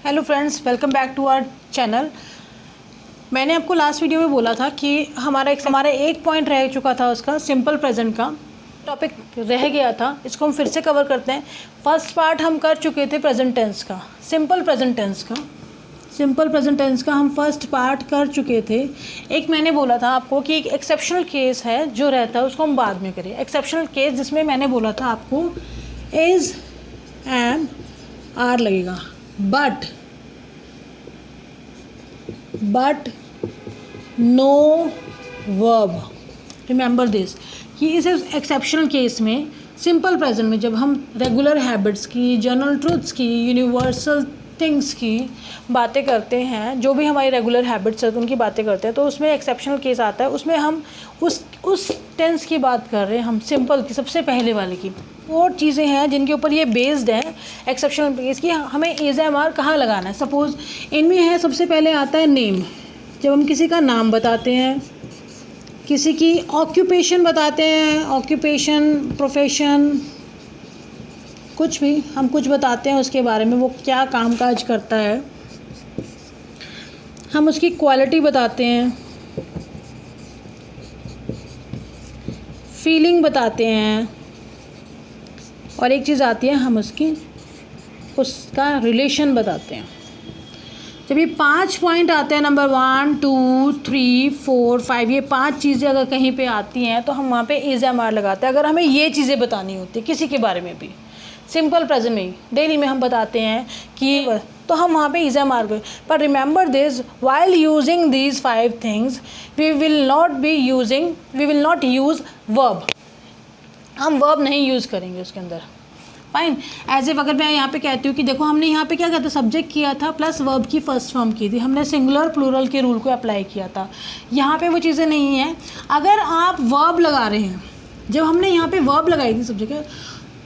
Hello friends, welcome back to our channel. मैंने आपको last video में बोला था कि हमारा एक पॉइंट रह चुका था, उसका सिंपल प्रेजेंट का टॉपिक रह गया था। इसको हम फिर से कवर करते हैं। फर्स्ट पार्ट हम कर चुके थे प्रेजेंट टेंस का, सिंपल प्रेजेंट टेंस का हम फर्स्ट पार्ट कर चुके थे। एक मैंने बोला था आपको कि एक एक्सेप्शनल केस है जो रहता है, उसको हम बाद में करें। एक्सेप्शनल केस जिसमें मैंने बोला था आपको इज़ एम आर लगेगा, but no verb. Remember this कि इस एक्सेप्शनल केस में सिंपल प्रेजेंट में जब हम रेगुलर हैबिट्स की, जनरल ट्रूथ्स की, यूनिवर्सल थिंग्स की बातें करते हैं, जो भी हमारी रेगुलर हैबिट्स है तो उनकी बातें करते हैं, तो उसमें एक्सेप्शनल केस आता है। उसमें हम उस टेंस की बात कर रहे हैं, हम सिंपल की, सबसे पहले वाले की। और चीज़ें हैं जिनके ऊपर ये बेस्ड है एक्सेप्शनल केस की। हमें इज़ एम आर कहाँ लगाना है। सपोज़ इनमें है, सबसे पहले आता है नेम। जब हम किसी का नाम बताते हैं, किसी की ऑक्यूपेशन बताते हैं, ऑक्यूपेशन, प्रोफेशन, कुछ भी हम कुछ बताते हैं उसके बारे में, वो क्या काम काज करता है, हम उसकी क्वालिटी बताते हैं, फीलिंग बताते हैं, और एक चीज़ आती है हम उसका रिलेशन बताते हैं। जब ये 5 पॉइंट आते हैं, नंबर 1, 2, 3, 4, 5, ये 5 चीज़ें अगर कहीं पे आती हैं तो हम वहाँ पे इज़ एम आर लगाते हैं। अगर हमें ये चीज़ें बतानी होती है किसी के बारे में भी, सिंपल प्रेजेंट में ही, डेली में हम बताते हैं कि, तो हम वहाँ पे इज़ एम आर करें। पर remember this, while using these 5 things we will not use verb. हम वर्ब नहीं यूज़ करेंगे उसके अंदर। फाइन। एज एफ अगर मैं यहाँ पे कहती हूँ कि देखो हमने यहाँ पे क्या किया था, सब्जेक्ट किया था प्लस वर्ब की फर्स्ट फॉर्म की थी, हमने सिंगुलर प्लूरल के रूल को अप्लाई किया था। यहाँ पे वो चीज़ें नहीं हैं। अगर आप वर्ब लगा रहे हैं, जब हमने यहाँ पे वर्ब लगाई थी सब्जेक्ट,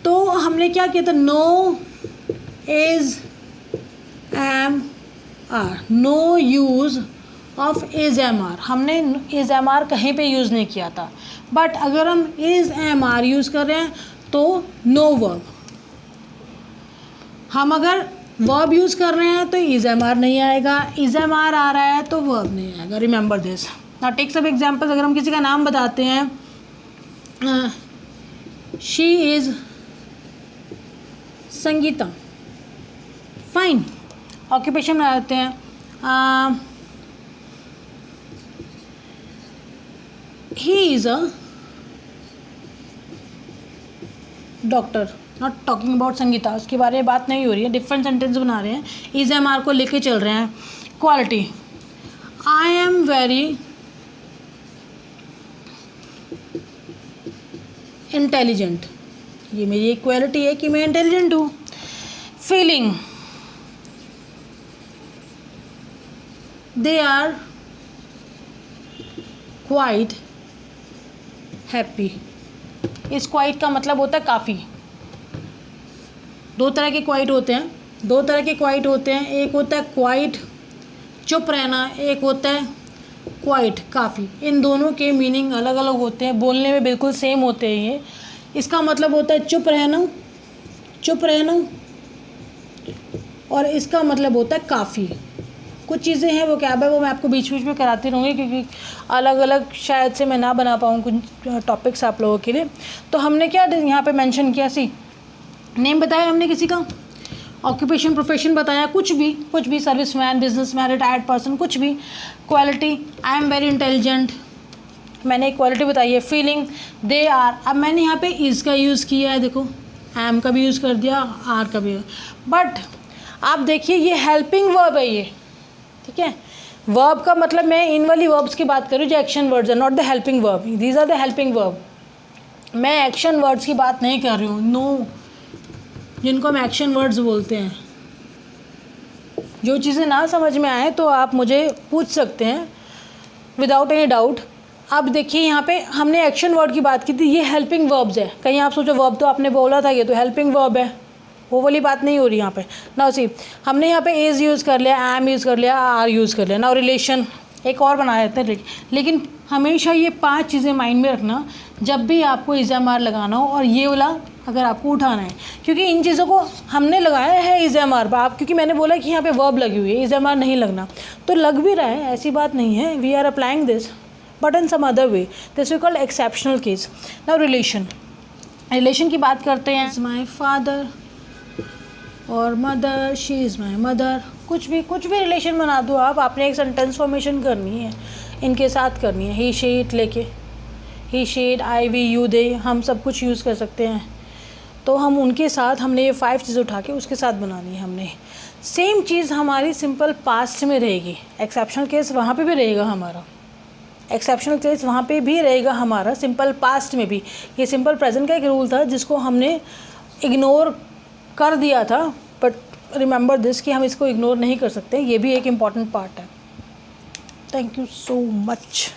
तो हमने क्या किया था, no is am are, no use of is am are. हमने इज़ एम आर कहीं पे यूज़ नहीं किया था। बट अगर हम इज़ एम आर यूज़ कर रहे हैं तो नो वर्ब। हम अगर वर्ब यूज़ कर रहे हैं तो इज़ एम आर नहीं आएगा, इज़ एम आर आ रहा है तो वर्ब नहीं आएगा। Remember this. Now take some examples. अगर हम किसी का नाम बताते हैं, she is Sangeeta, fine. Occupation बनाते हैं, he is a doctor. Not talking about Sangeeta, उसके बारे में बात नहीं हो रही है, डिफरेंट सेंटेंस बना रहे हैं, इज़ एम आर को लेके चल रहे हैं। Quality, I am very intelligent, ये मेरी एक क्वालिटी है कि मैं इंटेलिजेंट हूँ। Feeling, they are quite happy. इस क्वाइट का मतलब होता है काफ़ी। दो तरह के क्वाइट होते हैं, एक होता है क्वाइट चुप रहना, एक होता है क्वाइट काफ़ी। इन दोनों के मीनिंग अलग अलग होते हैं, बोलने में बिल्कुल सेम होते हैं ये। इसका मतलब होता है चुप रहना, और इसका मतलब होता है काफ़ी। कुछ चीज़ें हैं, वो क्या है, वो मैं आपको बीच बीच में कराती रहूँगी, क्योंकि अलग अलग शायद से मैं ना बना पाऊँ कुछ टॉपिक्स आप लोगों के लिए। तो हमने क्या यहाँ पे मेंशन किया, नेम बताया हमने किसी का, ऑक्यूपेशन, प्रोफेशन बताया, कुछ भी, सर्विसमैन, बिजनेसमैन, रिटायर्ड पर्सन, कुछ भी। Quality, I am very intelligent, मैंने एक क्वालिटी बताई है। फीलिंग, दे आर, अब मैंने यहाँ पे इज़ का यूज़ किया है, देखो एम का भी यूज़ कर दिया, आर का भी। बट आप देखिए ये हेल्पिंग वर्ब है ये, ठीक है। वर्ब का मतलब मैं इन वाली वर्ब्स की बात कर रही हूँ जो एक्शन वर्ड्स है, not the helping verb. These are the helping verb. मैं एक्शन वर्ड्स की बात नहीं कर रही हूँ, नो, जिनको हम एक्शन वर्ड्स बोलते हैं। जो चीज़ें ना समझ में आए तो आप मुझे पूछ सकते हैं विदाउट एनी डाउट। अब देखिए यहाँ पे हमने एक्शन वर्ड की बात की थी, ये हेल्पिंग वर्ब्स है। कहीं आप सोचो वर्ब तो आपने बोला था, ये तो हेल्पिंग वर्ब है, वो वाली बात नहीं हो रही यहाँ पे। नाउ सी, हमने यहाँ पे इज़ यूज़ कर लिया, एम यूज़ कर लिया, आर यूज़ कर लिया। नाउ रिलेशन, एक और बनाया जाता है, लेकिन हमेशा ये 5 चीज़ें माइंड में रखना जब भी आपको इज़ एम आर लगाना हो, और ये वाला अगर आपको उठाना है, क्योंकि इन चीज़ों को हमने लगाया है इज़ एम आर पर। आप क्योंकि मैंने बोला कि यहाँ पे वर्ब लगी हुई है, इज़ एम आर नहीं लगना, तो लग भी रहा है, ऐसी बात नहीं है। We are applying this but in some other way, this we called exceptional case. Now relation की बात करते हैं। इज़ माई फादर और mother, she is my mother, कुछ भी रिलेशन बना दो आप, आपने एक सेंटेंस फॉर्मेशन करनी है, इनके साथ करनी है। ही शी इट लेके, he she it, I we you they, हम सब कुछ यूज़ कर सकते हैं। तो हम उनके साथ, हमने ये 5 चीज़ उठा के उसके साथ बनानी है हमने। सेम चीज़ हमारी सिंपल पास्ट में रहेगी, एक्सेप्शनल केस वहाँ पे भी रहेगा हमारा, एक्सेप्शनल केस वहाँ पे भी रहेगा हमारा, सिंपल पास्ट में भी। ये सिंपल प्रेजेंट का एक रूल था जिसको हमने इग्नोर कर दिया था, बट रिमेंबर दिस कि हम इसको इग्नोर नहीं कर सकते, ये भी एक इम्पॉर्टेंट पार्ट है। Thank you so much.